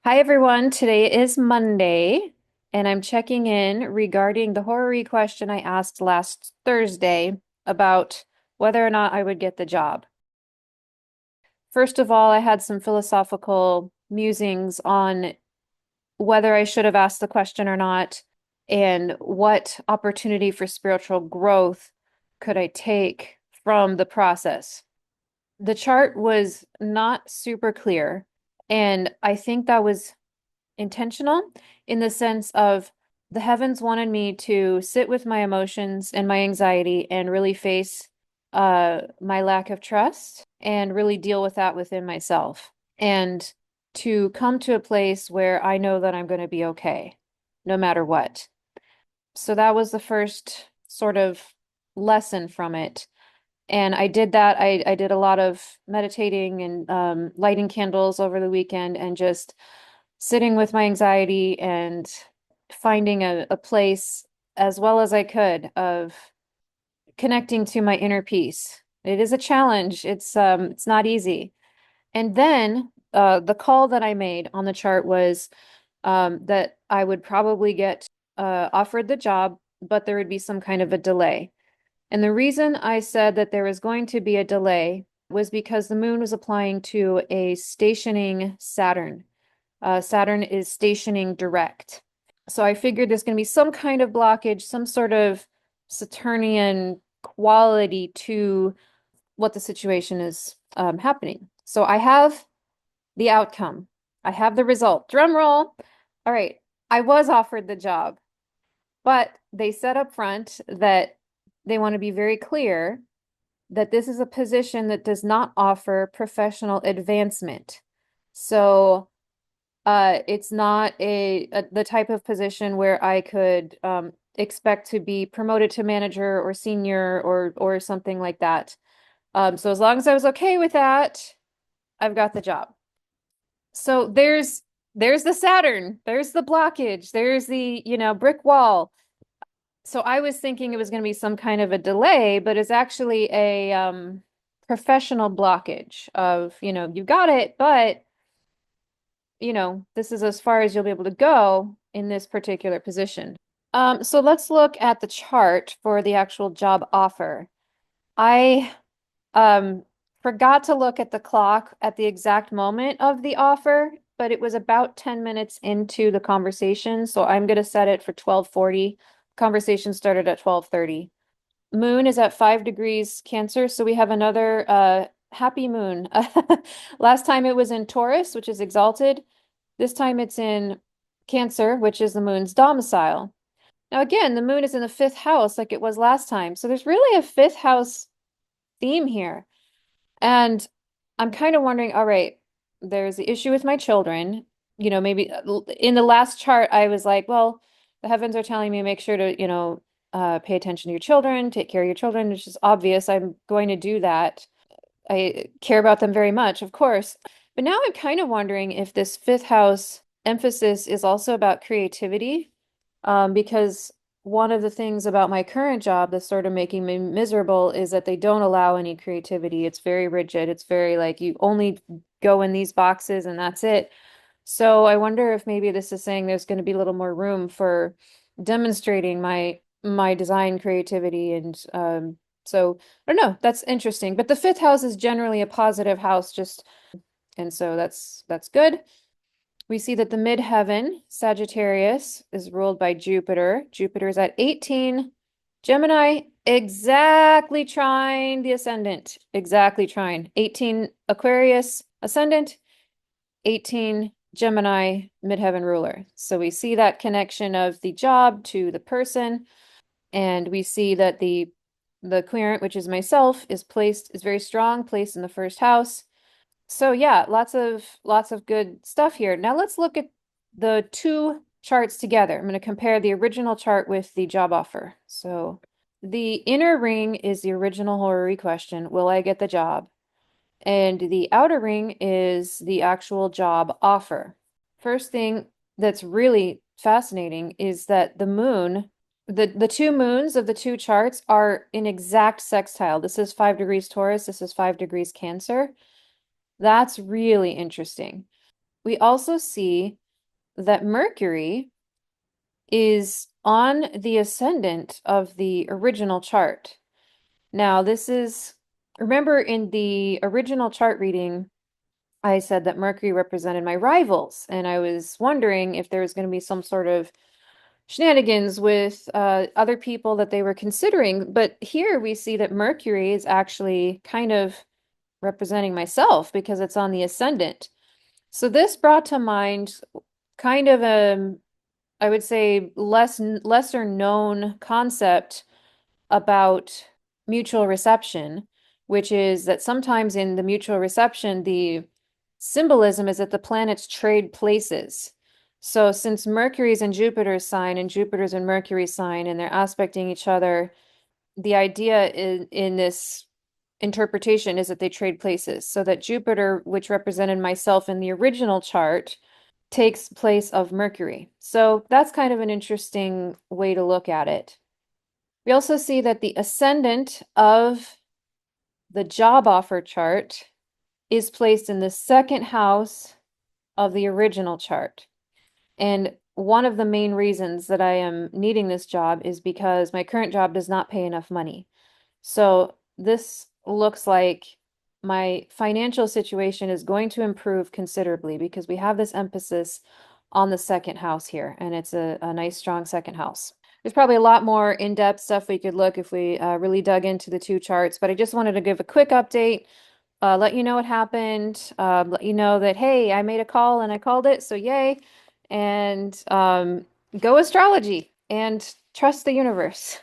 Hi everyone, today is Monday, and I'm checking in regarding the Horary question I asked last Thursday about whether or not I would get the job. First of all, I had some philosophical musings on whether I should have asked the question or not, and what opportunity for spiritual growth could I take from the process. The chart was not super clear, and I think that was intentional in the sense of the heavens wanted me to sit with my emotions and my anxiety and really face my lack of trust and really deal with that within myself and to come to a place where I know that I'm going to be okay no matter what. So that was the first sort of lesson from it. And I did that. I did a lot of meditating and lighting candles over the weekend and just sitting with my anxiety and finding a place as well as I could of connecting to my inner peace. It is a challenge. It's not easy. And then the call that I made on the chart was that I would probably get offered the job, but there would be some kind of a delay. And the reason I said that there was going to be a delay was because the moon was applying to a stationing Saturn. Saturn is stationing direct. So I figured there's going to be some kind of blockage, some sort of Saturnian quality to what the situation is happening. So I have the outcome. I have the result. Drum roll. All right. I was offered the job, but they said up front that they want to be very clear that this is a position that does not offer professional advancement. So it's not the type of position where I could expect to be promoted to manager or senior or something like that. So as long as I was okay with that, I've got the job. So there's the Saturn, there's the blockage, there's the, brick wall. So I was thinking it was going to be some kind of a delay, but it's actually a professional blockage of, you got it, but this is as far as you'll be able to go in this particular position. So let's look at the chart for the actual job offer. I um, forgot to look at the clock at the exact moment of the offer, but it was about 10 minutes into the conversation, so I'm going to set it for 12:40. Conversation started at 12:30. Moon is at 5 degrees Cancer, so we have another happy moon. Last time it was in Taurus, which is exalted. This time it's in Cancer, which is the moon's domicile. Now, again, the moon is in the fifth house like it was last time. So there's really a fifth house theme here. And I'm kind of wondering, all right, there's the issue with my children. Maybe in the last chart, I was like, well, the heavens are telling me make sure to, pay attention to your children, take care of your children, which is obvious. I'm going to do that. I care about them very much, of course. But now I'm kind of wondering if this fifth house emphasis is also about creativity, because one of the things about my current job that's sort of making me miserable is that they don't allow any creativity. It's very rigid. It's very like you only go in these boxes and that's it. So I wonder if maybe this is saying there's going to be a little more room for demonstrating my design creativity and so I don't know, that's interesting. But the fifth house is generally a positive house, just and so that's good. We see that the midheaven, Sagittarius, is ruled by Jupiter. Jupiter is at 18. Gemini, exactly trine the ascendant. Exactly trine. 18 Aquarius, ascendant. 18 Gemini, midheaven ruler. So we see that connection of the job to the person. And we see that the querent, which is myself, is very strong, placed in the first house. So yeah, lots of good stuff here. Now let's look at the two charts together. I'm going to compare the original chart with the job offer. So the inner ring is the original horary question, will I get the job? And the outer ring is the actual job offer. First thing that's really fascinating is that the moon, the two moons of the two charts are in exact sextile. This is 5 degrees Taurus, this is 5 degrees Cancer. That's really interesting. we also see that Mercury is on the ascendant of the original chart. Now, remember in the original chart reading, I said that Mercury represented my rivals, and I was wondering if there was going to be some sort of shenanigans with other people that they were considering. But here we see that Mercury is actually kind of representing myself because it's on the ascendant. So this brought to mind kind of I would say lesser known concept about mutual reception, which is that sometimes in the mutual reception, the symbolism is that the planets trade places. So since Mercury's in Jupiter's sign and Jupiter's in Mercury's sign and they're aspecting each other, the idea in this interpretation is that they trade places. So that Jupiter, which represented myself in the original chart, takes place of Mercury. So that's kind of an interesting way to look at it. We also see that the ascendant of the job offer chart is placed in the second house of the original chart. And one of the main reasons that I am needing this job is because my current job does not pay enough money. So this looks like my financial situation is going to improve considerably because we have this emphasis on the second house here, and it's a nice, strong second house. There's probably a lot more in-depth stuff we could look if we really dug into the two charts, but I just wanted to give a quick update, let you know what happened, let you know that, hey, I made a call and I called it, so yay, and go astrology and trust the universe.